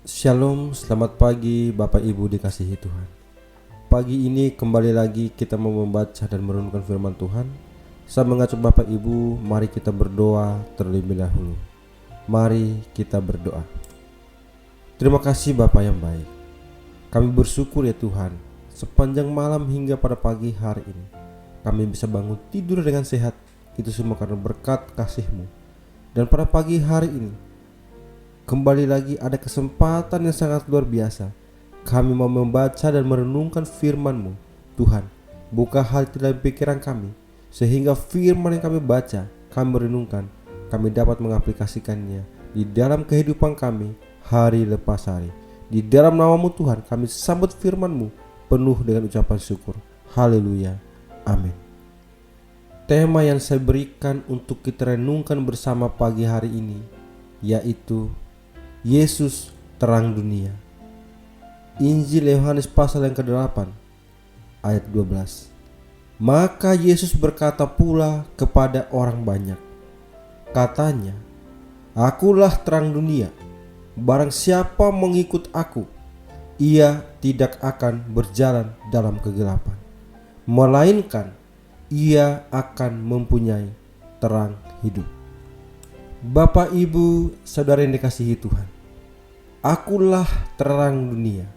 Shalom, selamat pagi Bapak Ibu dikasihi Tuhan. Pagi ini kembali lagi kita mau membaca dan merenungkan firman Tuhan. Saya mengajak Bapak Ibu, mari kita berdoa terlebih dahulu. Mari kita berdoa. Terima kasih Bapak yang baik. Kami bersyukur ya Tuhan, sepanjang malam hingga pada pagi hari ini kami bisa bangun tidur dengan sehat. Itu semua karena berkat kasih-Mu. Dan pada pagi hari ini kembali lagi ada kesempatan yang sangat luar biasa. Kami mau membaca dan merenungkan firman-Mu. Tuhan, buka hati dalam pikiran kami, sehingga firman yang kami baca, kami merenungkan, kami dapat mengaplikasikannya di dalam kehidupan kami hari lepas hari. Di dalam nama-Mu Tuhan, kami sambut firman-Mu penuh dengan ucapan syukur. Haleluya, amin. Tema yang saya berikan untuk kita renungkan bersama pagi hari ini yaitu Yesus terang dunia. Injil Yohanes pasal yang ke-8 ayat 12. Maka Yesus berkata pula kepada orang banyak, katanya, Akulah terang dunia. Barang siapa mengikut aku, ia tidak akan berjalan dalam kegelapan, melainkan ia akan mempunyai terang hidup. Bapak, Ibu, Saudara yang dikasihi Tuhan, Akulah terang dunia.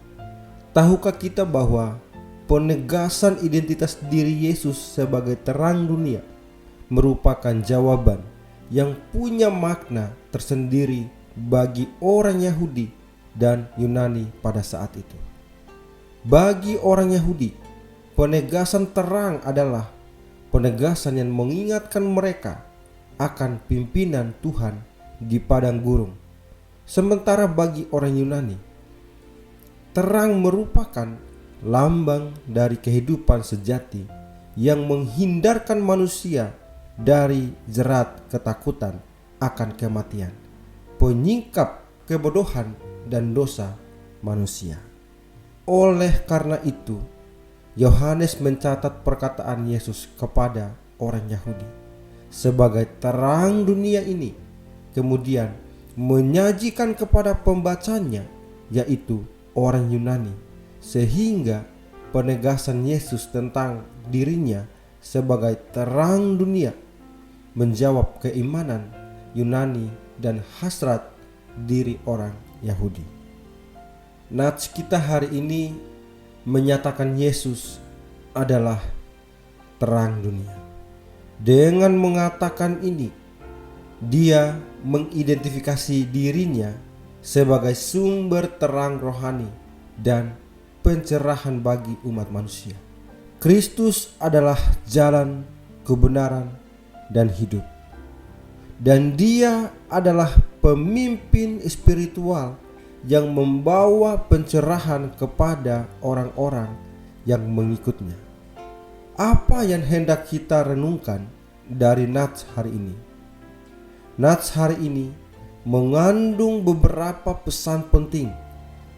Tahukah kita bahwa penegasan identitas diri Yesus sebagai terang dunia merupakan jawaban yang punya makna tersendiri bagi orang Yahudi dan Yunani pada saat itu. Bagi orang Yahudi, penegasan terang adalah penegasan yang mengingatkan mereka akan pimpinan Tuhan di padang gurun. Sementara bagi orang Yunani, terang merupakan lambang dari kehidupan sejati yang menghindarkan manusia dari jerat ketakutan akan kematian, penyingkap kebodohan dan dosa manusia. Oleh karena itu, Yohanes mencatat perkataan Yesus kepada orang Yahudi sebagai terang dunia ini, kemudian menyajikan kepada pembacanya, yaitu orang Yunani, sehingga penegasan Yesus tentang dirinya sebagai terang dunia menjawab keimanan Yunani dan hasrat diri orang Yahudi. Nats kita hari ini menyatakan Yesus adalah terang dunia. Dengan mengatakan ini, dia mengidentifikasi dirinya sebagai sumber terang rohani dan pencerahan bagi umat manusia. Kristus adalah jalan, kebenaran, dan hidup. Dan dia adalah pemimpin spiritual yang membawa pencerahan kepada orang-orang yang mengikutnya. Apa yang hendak kita renungkan dari Nats hari ini? Nats hari ini mengandung beberapa pesan penting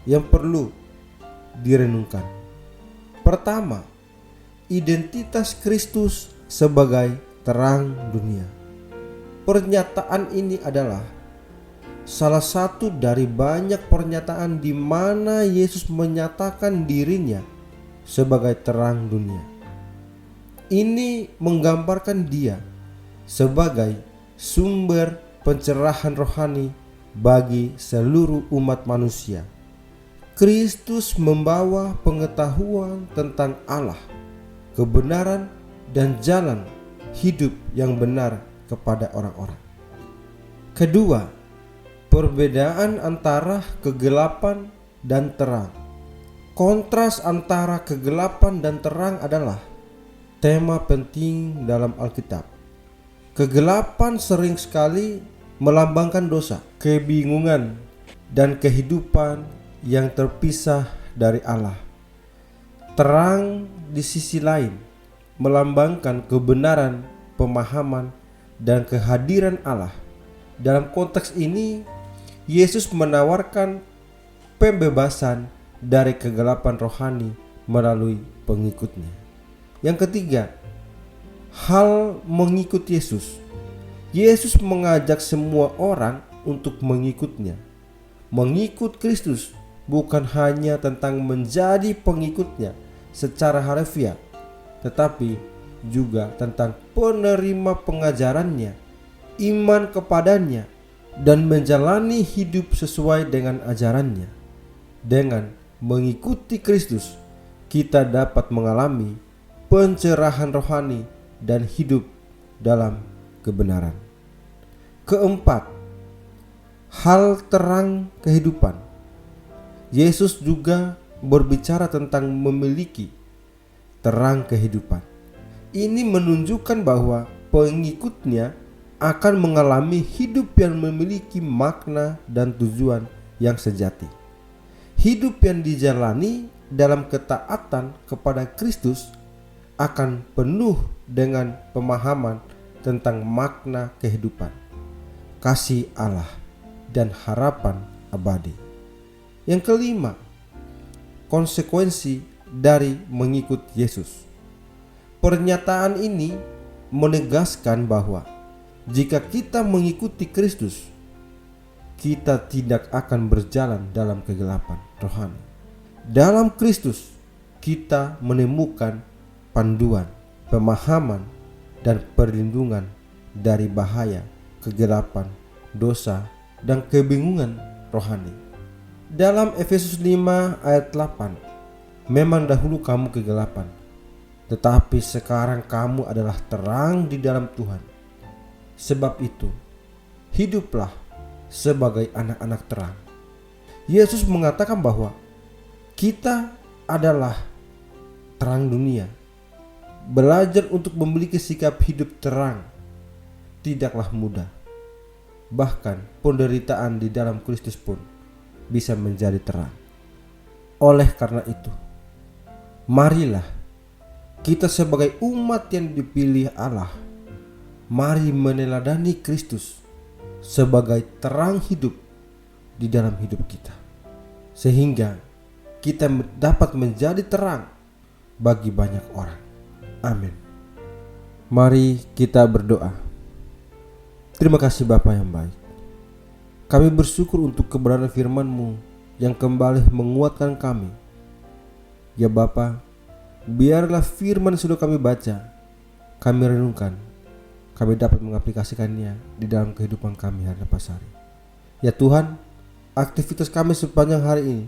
yang perlu direnungkan. Pertama, identitas Kristus sebagai terang dunia. Pernyataan ini adalah salah satu dari banyak pernyataan di mana Yesus menyatakan dirinya sebagai terang dunia. Ini menggambarkan dia sebagai sumber pencerahan rohani bagi seluruh umat manusia. Kristus membawa pengetahuan tentang Allah, kebenaran, dan jalan hidup yang benar kepada orang-orang. Kedua, perbedaan antara kegelapan dan terang. Kontras antara kegelapan dan terang adalah tema penting dalam Alkitab. Kegelapan sering sekali melambangkan dosa, kebingungan, dan kehidupan yang terpisah dari Allah. Terang di sisi lain melambangkan kebenaran, pemahaman, dan kehadiran Allah. Dalam konteks ini, Yesus menawarkan pembebasan dari kegelapan rohani melalui pengikutnya. Yang ketiga, hal mengikut Yesus. Yesus mengajak semua orang untuk mengikutnya. Mengikut Kristus bukan hanya tentang menjadi pengikutnya secara harfiah, tetapi juga tentang penerima pengajarannya, iman kepadanya, dan menjalani hidup sesuai dengan ajarannya. Dengan mengikuti Kristus, kita dapat mengalami pencerahan rohani dan hidup dalam kebenaran. Keempat, hal terang kehidupan. Yesus juga berbicara tentang memiliki terang kehidupan. Ini menunjukkan bahwa pengikutnya akan mengalami hidup yang memiliki makna dan tujuan yang sejati. Hidup yang dijalani dalam ketaatan kepada Kristus akan penuh dengan pemahaman tentang makna kehidupan, kasih Allah, dan harapan abadi. Yang kelima, konsekuensi dari mengikut Yesus. Pernyataan ini menegaskan bahwa jika kita mengikuti Kristus, kita tidak akan berjalan dalam kegelapan rohani. Dalam Kristus, kita menemukan panduan, pemahaman, dan perlindungan dari bahaya, kegelapan, dosa, dan kebingungan rohani. Dalam Efesus 5 ayat 8, memang dahulu kamu kegelapan, tetapi sekarang kamu adalah terang di dalam Tuhan. Sebab itu, hiduplah sebagai anak-anak terang. Yesus mengatakan bahwa kita adalah terang dunia. Belajar untuk memiliki sikap hidup terang tidaklah mudah. Bahkan penderitaan di dalam Kristus pun bisa menjadi terang. Oleh karena itu, marilah kita sebagai umat yang dipilih Allah, mari meneladani Kristus sebagai terang hidup di dalam hidup kita, sehingga kita dapat menjadi terang bagi banyak orang. Amin. Mari kita berdoa. Terima kasih Bapa yang baik. Kami bersyukur untuk kebenaran firman-Mu yang kembali menguatkan kami. Ya Bapa, biarlah firman yang sudah kami baca, kami renungkan, kami dapat mengaplikasikannya di dalam kehidupan kami hari lepas hari. Ya Tuhan, aktivitas kami sepanjang hari ini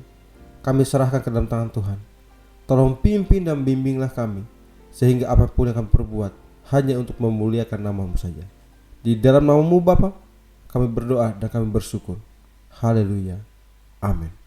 kami serahkan ke dalam tangan Tuhan. Tolong pimpin dan bimbinglah kami, sehingga apapun yang kami perbuat hanya untuk memuliakan nama-Mu saja. Di dalam nama-Mu Bapa, kami berdoa dan kami bersyukur. Haleluya. Amin.